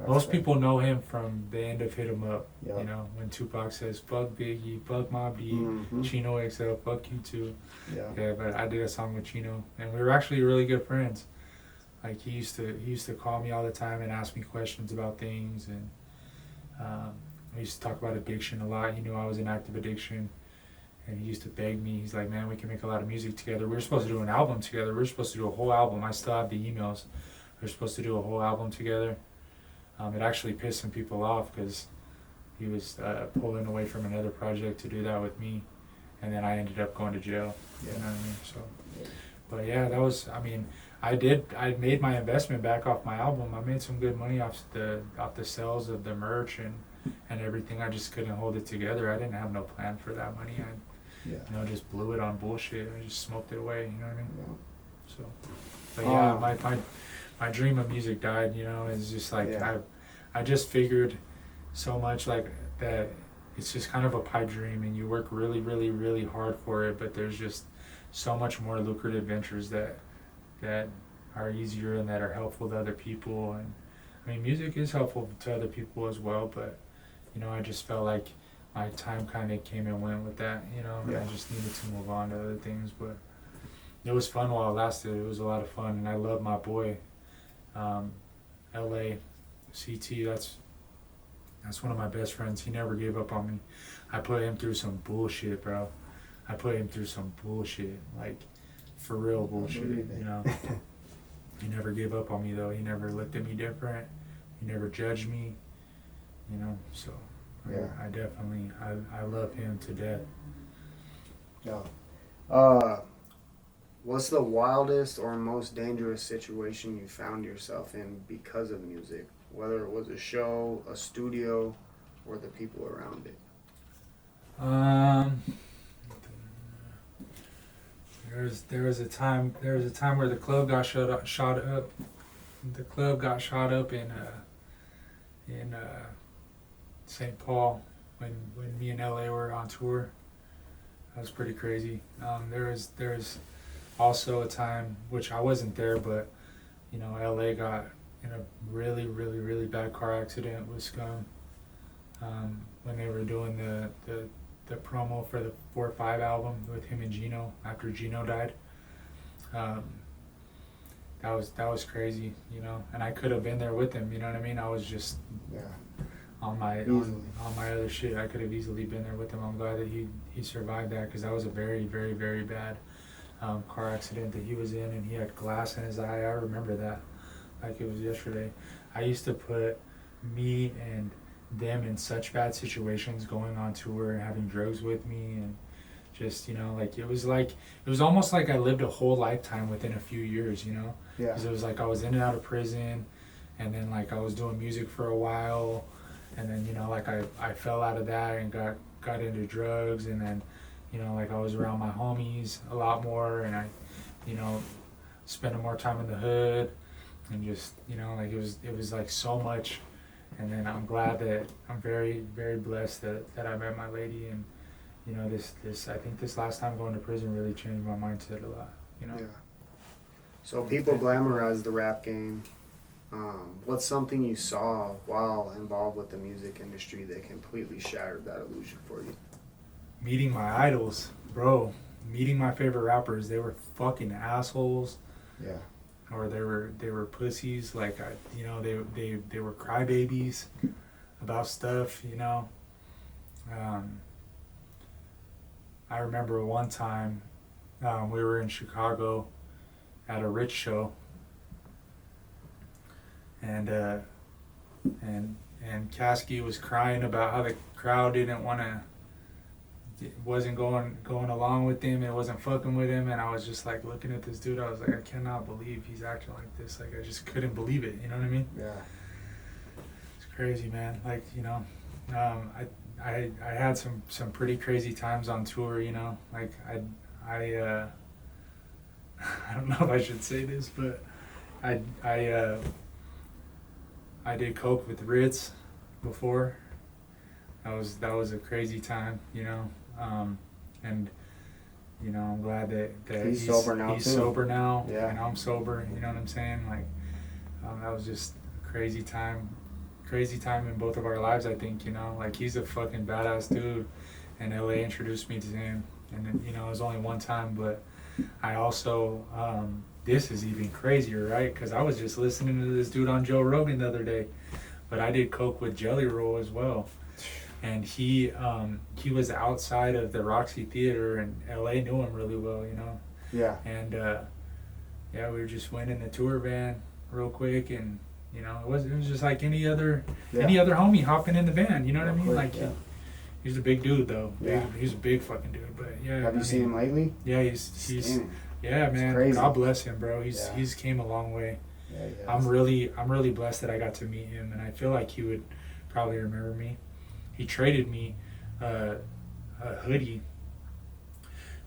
Most people know him from the end of Hit 'Em Up. Yep. You know, when Tupac says, fuck Biggie, fuck Mobb Deep, Mhm. Chino XL, fuck you too. Yeah. Yeah, but I did a song with Chino, and we were actually really good friends. Like, he used to call me all the time and ask me questions about things, and we used to talk about addiction a lot. He knew I was in active addiction, and he used to beg me. He's like, man, we can make a lot of music together. We were supposed to do an album together. We were supposed to do a whole album. I still have the emails. We were supposed to do a whole album together. It actually pissed some people off because he was pulling away from another project to do that with me, and then I ended up going to jail. Yeah. You know what I mean? So, but yeah, that was. I mean, I made my investment back off my album. I made some good money off the sales of the merch and everything. I just couldn't hold it together. I didn't have no plan for that money. I just blew it on bullshit. I just smoked it away. You know what I mean? Yeah. So, but yeah, my dream of music died. You know, it's just like I just figured so much like that. It's just kind of a pipe dream, and you work really, really, really hard for it. But there's just so much more lucrative ventures that are easier and that are helpful to other people. And I mean, music is helpful to other people as well. But you know, I just felt like my time kind of came and went with that. You know, and I just needed to move on to other things. But it was fun while it lasted. It was a lot of fun, and I love my boy, LA, CT. That's one of my best friends. He never gave up on me. I put him through some bullshit, bro. I put him through some bullshit, like for real bullshit. You know, he never gave up on me though. He never looked at me different. He never judged me. You know, so I definitely I love him to death. Yeah. What's the wildest or most dangerous situation you found yourself in because of music? Whether it was a show, a studio, or the people around it. There was a time where the club got shot up. The club got shot up in St. Paul when me and LA were on tour. That was pretty crazy. There was also a time, which I wasn't there, but you know, LA got in a really, really, really bad car accident with Scum when they were doing the promo for the 4-5 album with him and Gino after Gino died. That was crazy, you know, and I could have been there with him. You know what I mean? I was just on my other shit. I could have easily been there with him. I'm glad that he survived that, because that was a very, very, very bad car accident that he was in, and he had glass in his eye. I remember that like it was yesterday. I used to put me and them in such bad situations going on tour and having drugs with me, and just, you know, like it was almost like I lived a whole lifetime within a few years, you know, because it was like I was in and out of prison, and then like I was doing music for a while, and then, you know, like I fell out of that and got into drugs, and then, you know, like I was around my homies a lot more, and I, you know, spending more time in the hood, and just, you know, like it was like so much. And then I'm glad that I'm very, very blessed that I met my lady, and you know, this I think this last time going to prison really changed my mindset a lot, you know. Yeah. So people glamorize the rap game. What's something you saw while involved with the music industry that completely shattered that illusion for you? Meeting my idols, bro. Meeting my favorite rappers. They were fucking assholes. Yeah. Or they were pussies. Like, you know, they were crybabies about stuff, you know. I remember one time we were in Chicago at a Rich show, and Caskey was crying about how the crowd wasn't going along with him, and it wasn't fucking with him, and I was just like looking at this dude. I was like, I cannot believe he's acting like this. Like, I just couldn't believe it. You know what I mean? Yeah. It's crazy, man. Like, you know, I had some pretty crazy times on tour. You know, like I don't know if I should say this, but I did coke with Ritz before. That was a crazy time, you know. And You know, I'm glad that he's sober now he's too. sober now, Yeah. and I'm sober. You know what I'm saying? Like, that was just a crazy time in both of our lives. I think, you know, like, he's a fucking badass dude, and LA introduced me to him, and then, you know, it was only one time, but I also this is even crazier, right? Because I was just listening to this dude on Joe Rogan the other day, but I did coke with Jelly Roll as well. And he was outside of the Roxy Theater, and LA knew him really well, you know. Yeah. And yeah, we just went in the tour van real quick, and you know, it was just like any other homie hopping in the van, you know what I mean? Quick, Like, yeah. he's a big dude though. Yeah. He's a big fucking dude. But yeah. Have you seen him lately? Yeah, he's Skinny. yeah, man. crazy. God bless him, bro. He's Yeah. he's came a long way. Yeah, he has. I'm really blessed that I got to meet him, and I feel like he would probably remember me. He traded me a hoodie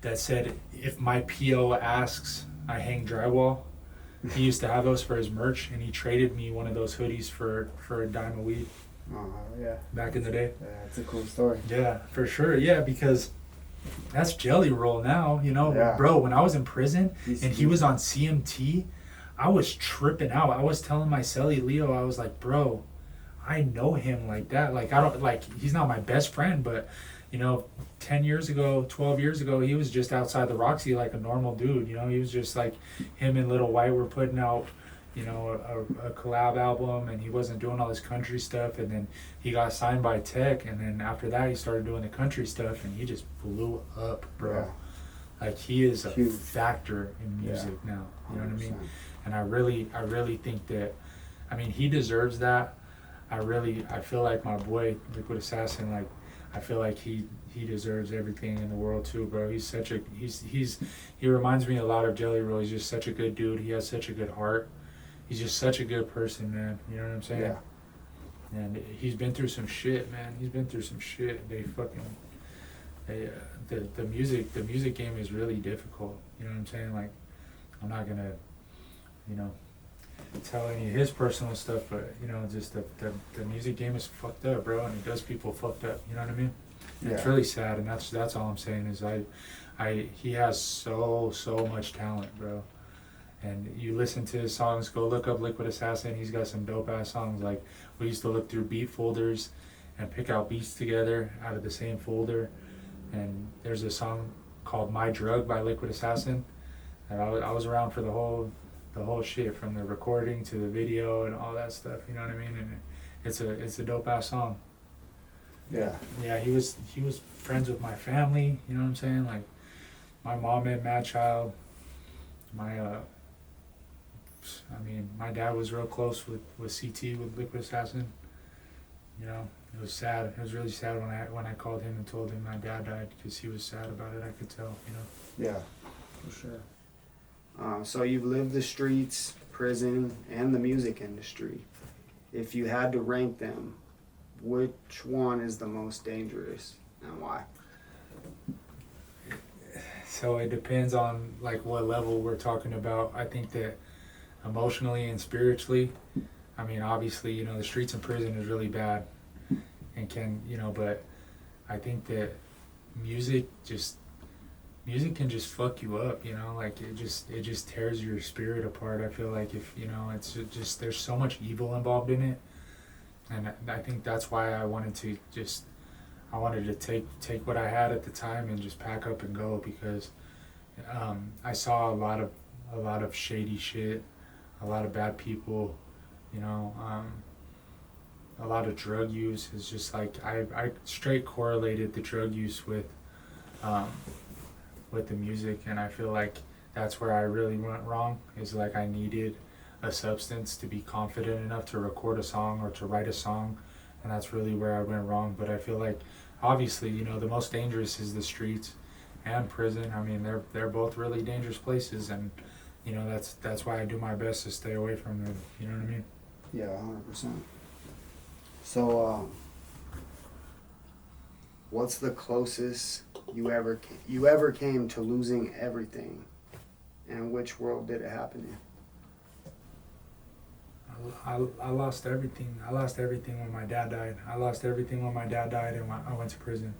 that said, "If my PO asks, I hang drywall." He used to have those for his merch, and he traded me one of those hoodies for a dime a weed Oh, yeah. back in the day. Yeah, it's a cool story. Yeah, for sure. Yeah, because that's Jelly Roll now, you know. Yeah. Bro, when I was in prison He's- and he was on CMT, I was tripping out. I was telling my cellie Leo, I was like, bro, I know him like that. Like, I don't, like, he's not my best friend, but, you know, 10 years ago, 12 years ago, he was just outside the Roxy like a normal dude, you know. He was just like, him and Little White were putting out, you know, a collab album, and he wasn't doing all this country stuff, and then he got signed by Tech, and then after that he started doing the country stuff, and he just blew up, bro. Yeah. Like, he is a Huge. factor in music now, you know what I mean? 100%. And I really think that, I mean, he deserves that. I feel like my boy Liquid Assassin, like, I feel like he deserves everything in the world too, bro. He's such a he reminds me a lot of Jelly Roll. He's just such a good dude. He has such a good heart. He's just such a good person, man. You know what I'm saying? Yeah. And he's been through some shit, man. He's been through some shit. The music game is really difficult. You know what I'm saying? Like, I'm not gonna, you know, tell any of his personal stuff, but, you know, just the music game is fucked up, bro, and it does people fucked up. You know what I mean? And it's Yeah. really sad, and that's all I'm saying is he has so much talent, bro. And you listen to his songs, go look up Liquid Assassin. He's got some dope ass songs. Like, we used to look through beat folders and pick out beats together out of the same folder. And there's a song called My Drug by Liquid Assassin. And I was around for the whole shit, from the recording to the video and all that stuff. You know what I mean? And it's a dope ass song. Yeah. Yeah, he was friends with my family. You know what I'm saying? Like, my mom and Mad Child. My dad was real close with CT, with Liquid Assassin. You know, it was sad. It was really sad when I called him and told him my dad died, because he was sad about it. I could tell, you know. Yeah, for sure. So you've lived the streets, prison, and the music industry. If you had to rank them, which one is the most dangerous and why? So it depends on, like, what level we're talking about. I think that emotionally and spiritually, I mean, obviously, you know, the streets and prison is really bad, and can, you know, but I think that music can just fuck you up, you know. Like, it just tears your spirit apart. I feel like, if, you know, it's just, there's so much evil involved in it, and I think that's why I wanted to take what I had at the time and just pack up and go, because I saw a lot of shady shit, a lot of bad people, you know, a lot of drug use. Is just like, I straight correlated the drug use with the music, and I feel like that's where I really went wrong. Is like, I needed a substance to be confident enough to record a song or to write a song, and that's really where I went wrong. But I feel like, obviously, you know, the most dangerous is the streets and prison. I mean, they're both really dangerous places, and, you know, that's why I do my best to stay away from them. You know what I mean? Yeah, 100%. So, what's the closest you ever came to losing everything, and which world did it happen in? I lost everything. I lost everything when my dad died. I lost everything when my dad died, and I went to prison.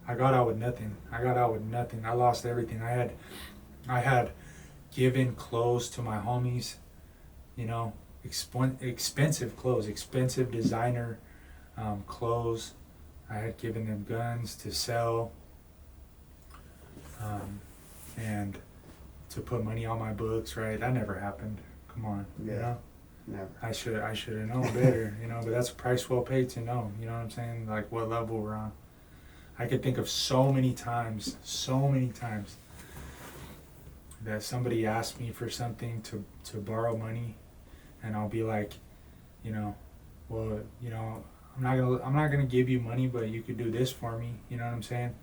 I got out with nothing. I lost everything. I had given clothes to my homies, you know, expensive clothes, expensive designer clothes. I had given them guns to sell, and to put money on my books, right? That never happened. Come on, Yeah. you know? Never. I should have known better, you know, but that's a price well paid to know, you know what I'm saying? Like what level we're on. I could think of so many times that somebody asked me for something to borrow money, and I'll be like, you know, well, you know, I'm not gonna give you money, but you could do this for me, you know what I'm saying?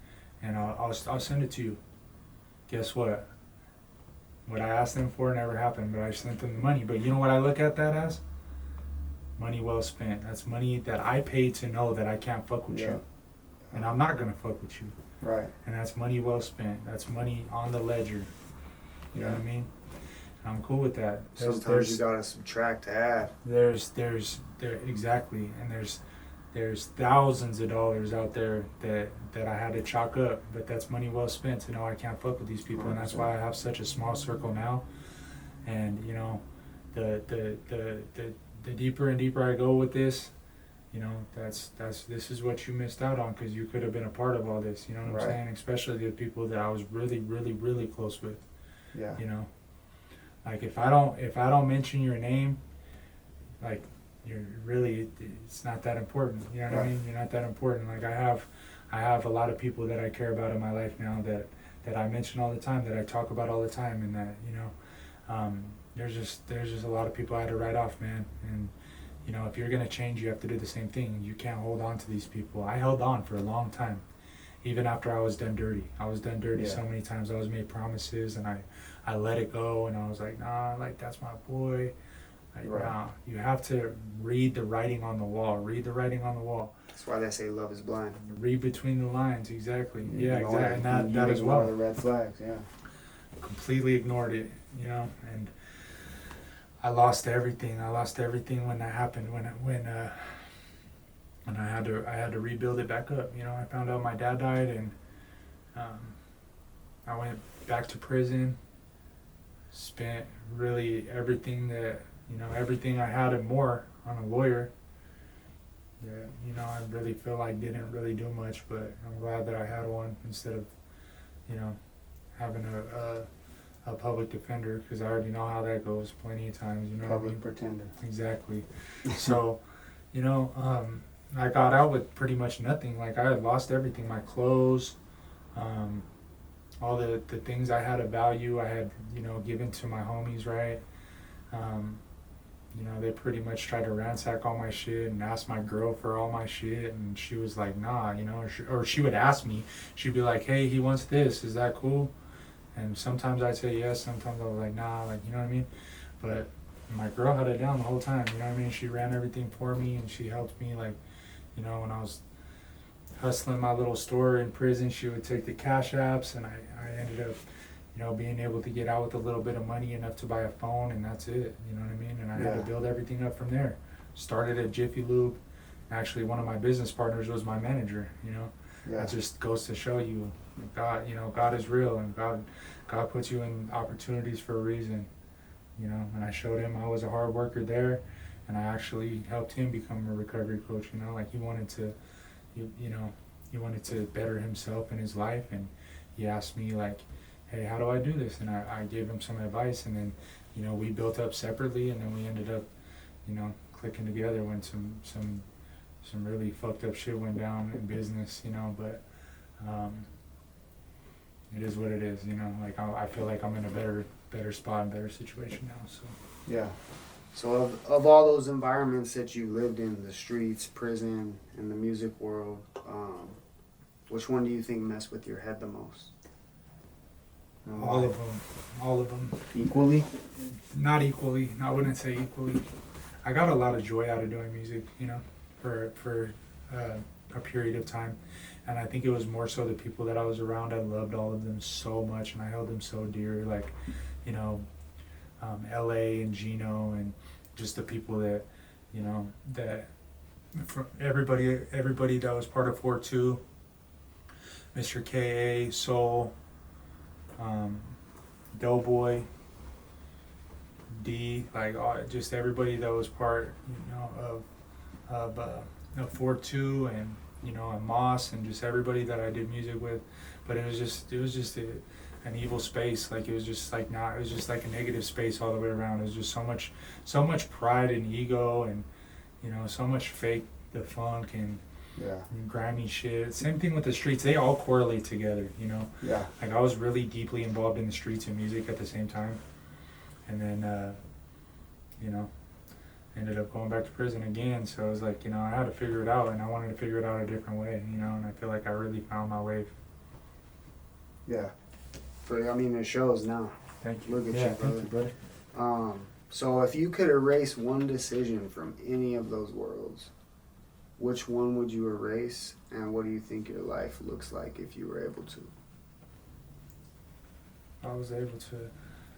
And I'll send it to you. Guess what? What I asked them for never happened, but I sent them the money. But you know what I look at that as? Money well spent. That's money that I paid to know that I can't fuck with you. And I'm not gonna fuck with you. Right. And that's money well spent. That's money on the ledger. You know what I mean? And I'm cool with that. Sometimes you gotta subtract to add. Exactly. And there's thousands of dollars out there that I had to chalk up, but that's money well spent to know I can't fuck with these people, and that's why I have such a small circle now. And you know, the deeper and deeper I go with this, you know, this is what you missed out on, because you could have been a part of all this. You know what I'm saying? Especially the people that I was really, really, really close with. Yeah. You know, like if I don't mention your name, like, you're really, it's not that important. You know what I mean? You're not that important. Like I have a lot of people that I care about in my life now that I mention all the time, that I talk about all the time, and that, you know, there's just a lot of people I had to write off, man. And you know, if you're gonna change, you have to do the same thing. You can't hold on to these people. I held on for a long time, even after I was done dirty. I was done dirty so many times. I was made promises, and I let it go, and I was like, nah, like that's my boy. Like, nah, you have to read the writing on the wall. Read the writing on the wall. That's why they say love is blind. Read between the lines, exactly. Yeah, exactly. And that as well. well. The red flags, yeah. Completely ignored it, you know, and I lost everything. I lost everything when that happened. When I had to rebuild it back up. You know, I found out my dad died, and I went back to prison. Spent really everything that, you know, everything I had and more on a lawyer that, you know, I really feel like didn't really do much, but I'm glad that I had one instead of, you know, having a public defender, because I already know how that goes plenty of times, you know. Public pretender. Exactly. So, you know, I got out with pretty much nothing. Like I had lost everything, my clothes, all the things I had of value, I had, you know, given to my homies, right? You know, they pretty much tried to ransack all my shit and ask my girl for all my shit, and she was like, nah, you know, or she would ask me, she'd be like, hey, he wants this, is that cool? And sometimes I'd say yes, sometimes I was like, nah, like, you know what I mean? But my girl had it down the whole time, you know what I mean? She ran everything for me, and she helped me, like, you know, when I was hustling my little store in prison, she would take the cash apps, and I ended up, you know, being able to get out with a little bit of money, enough to buy a phone, and that's it, you know what I mean? And I had to build everything up from there. Started at Jiffy Lube. Actually, one of my business partners was my manager, you know? That just goes to show you, God, you know, God is real, and God puts you in opportunities for a reason, you know? And I showed him I was a hard worker there, and I actually helped him become a recovery coach, you know? Like he wanted to, he wanted to better himself in his life, and he asked me, like, hey, how do I do this? And I gave him some advice, and then, you know, we built up separately, and then we ended up, you know, clicking together when some really fucked up shit went down in business, you know, but it is what it is, you know, like I feel like I'm in a better spot and better situation now, so. Yeah. So of all those environments that you lived in, the streets, prison, and the music world, which one do you think messed with your head the most? All of them. Equally? Not equally. I wouldn't say equally. I got a lot of joy out of doing music, you know, for a period of time, and I think it was more so the people that I was around. I loved all of them so much, and I held them so dear. Like, you know, LA and Gino, and just the people that, you know, that from everybody that was part of 4-2. Mr. K.A., Soul, Doughboy, D, like just everybody that was part, of 4-2 and, and Moss and just everybody that I did music with. But it was just an evil space. Like it was just like a negative space all the way around. It was just so much pride and ego and, so much fake the funk and grimy shit. Same thing with the streets. They all correlate together, Yeah. Like I was really deeply involved in the streets and music at the same time. And then, ended up going back to prison again. So I was like, I had to figure it out, and I wanted to figure it out a different way, and I feel like I really found my wave. Yeah. It shows now. Thank you. Look at yeah, you, brother. thank you, brother. So if you could erase one decision from any of those worlds, which one would you erase, and what do you think your life looks like if you were able to? I was able to,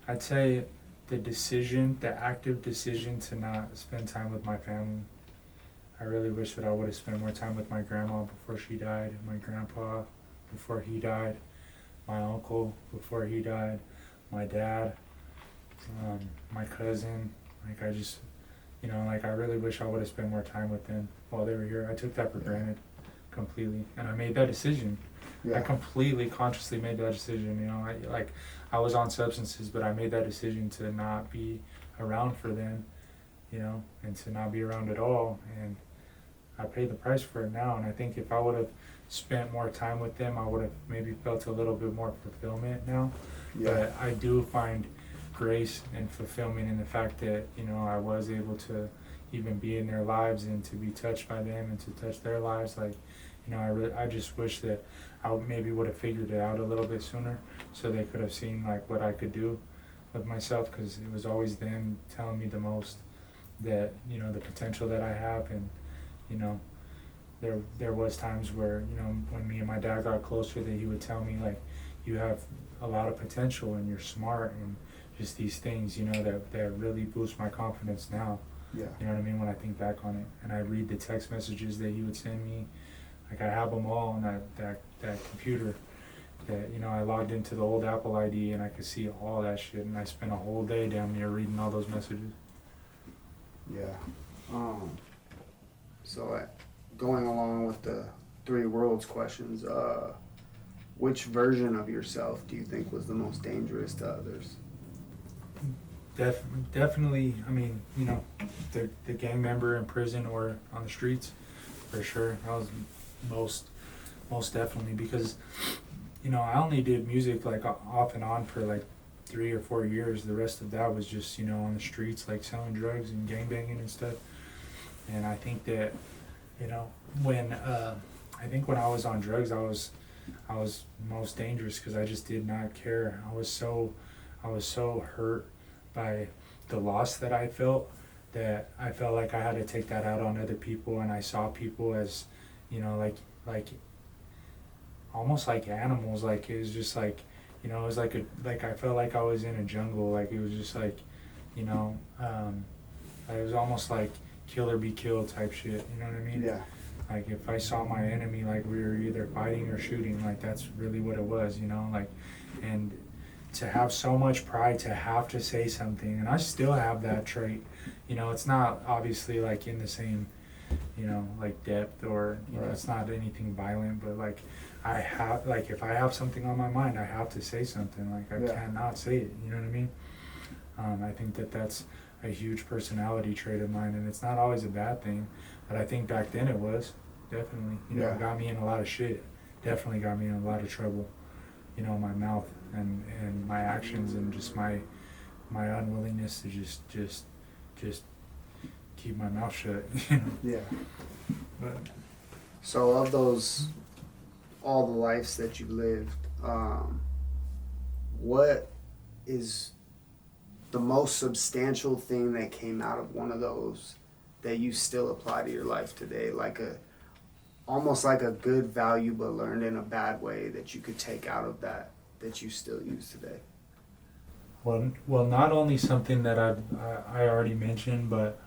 I'd say the active decision to not spend time with my family. I really wish that I would have spent more time with my grandma before she died, my grandpa before he died, my uncle before he died, my dad, my cousin. Like I just, I really wish I would have spent more time with them while they were here. I took that for granted completely, and I made that decision. Yeah. I completely consciously made that decision. I was on substances, but I made that decision to not be around for them, and to not be around at all. And I paid the price for it now. And I think if I would have spent more time with them, I would have maybe felt a little bit more fulfillment now. Yeah. But I do find grace and fulfillment in the fact that, I was able to even be in their lives and to be touched by them and to touch their lives. Like, I just wish that I maybe would have figured it out a little bit sooner so they could have seen like what I could do with myself, because it was always them telling me the most that, the potential that I have. And, there was times where, when me and my dad got closer, that he would tell me like, you have a lot of potential and you're smart and just these things, that really boost my confidence now. Yeah. You know what I mean? When I think back on it and I read the text messages that he would send me, like I have them all on that computer that, I logged into the old Apple ID and I could see all that shit, and I spent a whole day down there reading all those messages. Yeah. So going along with the 3 worlds questions, which version of yourself do you think was the most dangerous to others? Definitely, the gang member in prison or on the streets, for sure. That was most definitely, because, I only did music like off and on for like 3 or 4 years. The rest of that was just, on the streets, like selling drugs and gangbanging and stuff. And I think that, when I was on drugs, I was most dangerous, because I just did not care. I was so hurt by the loss that I felt, that I felt like I had to take that out on other people. And I saw people as, like almost like animals. Like it was just like, it was like I felt like I was in a jungle. Like it was just like, it was almost like kill or be killed type shit. You know what I mean? Yeah. Like if I saw my enemy, like we were either fighting or shooting. Like that's really what it was. And to have so much pride to have to say something, and I still have that trait. It's not obviously like in the same, like depth, or it's not anything violent, but like I have, like if I have something on my mind, I have to say something. Like I cannot say it. You know what I mean? I think that's a huge personality trait of mine, and it's not always a bad thing, but I think back then it was definitely. It got me in a lot of shit. Definitely got me in a lot of trouble. My mouth and my actions, and just my unwillingness to just keep my mouth shut. Yeah. But So of all the lives that you lived, what is the most substantial thing that came out of one of those that you still apply to your life today? Almost like a good value, but learned in a bad way, that you could take out of that you still use today? Well, not only something that I already mentioned, but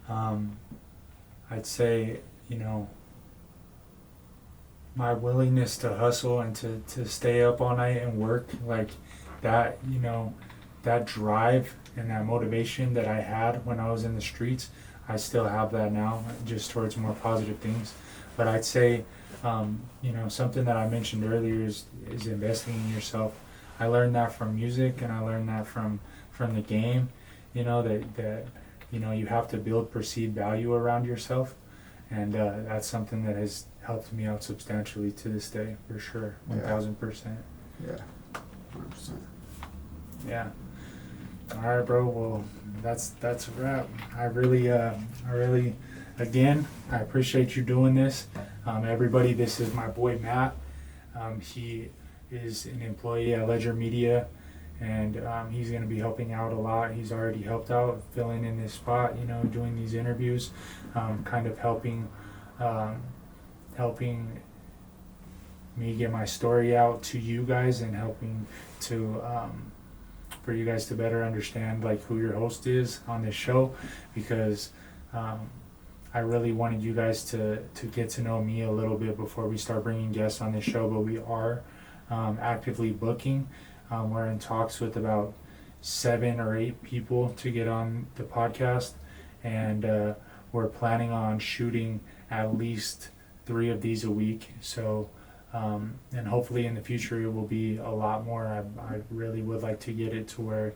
I'd say, my willingness to hustle and to stay up all night and work, like that, that drive and that motivation that I had when I was in the streets, I still have that now, just towards more positive things. But I'd say, something that I mentioned earlier is investing in yourself. I learned that from music, and I learned that from the game, that you have to build perceived value around yourself. And that's something that has helped me out substantially to this day, for sure, 1,000%. Yeah, 100%. Yeah. All right, bro. Well, that's a wrap. I really, again, I appreciate you doing this. Everybody, this is my boy Matt. He is an employee at Ledger Media, and he's going to be helping out a lot. He's already helped out, filling in this spot, doing these interviews, kind of helping me get my story out to you guys, and helping to for you guys to better understand like who your host is on this show, because I really wanted you guys to get to know me a little bit before we start bringing guests on this show. But we are actively booking. We're in talks with about 7 or 8 people to get on the podcast, and we're planning on shooting at least 3 of these a week. So and hopefully in the future it will be a lot more. I really would like to get it to where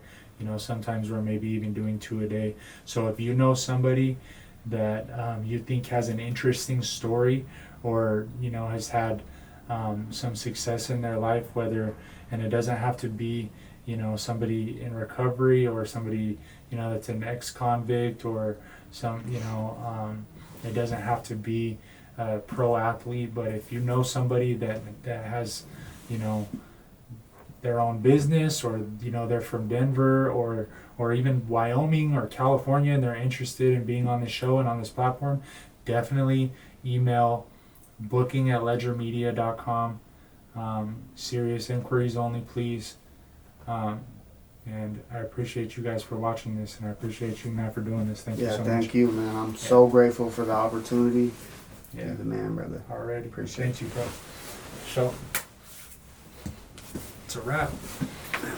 sometimes we're maybe even doing 2 a day. So if you know somebody that you think has an interesting story, or has had some success in their life, and it doesn't have to be somebody in recovery, or somebody that's an ex-convict, or it doesn't have to be a pro athlete, but if you know somebody that has their own business, or they're from Denver, or even Wyoming or California, and they're interested in being on the show and on this platform, definitely email booking@ledgermedia.com. Serious inquiries only, please. And I appreciate you guys for watching this, and I appreciate you, Matt, for doing this. Thank you so much. Yeah, thank you, man. I'm so grateful for the opportunity. Yeah. You're the man, brother. Alrighty. Appreciate Thank you, bro. So, it's a wrap.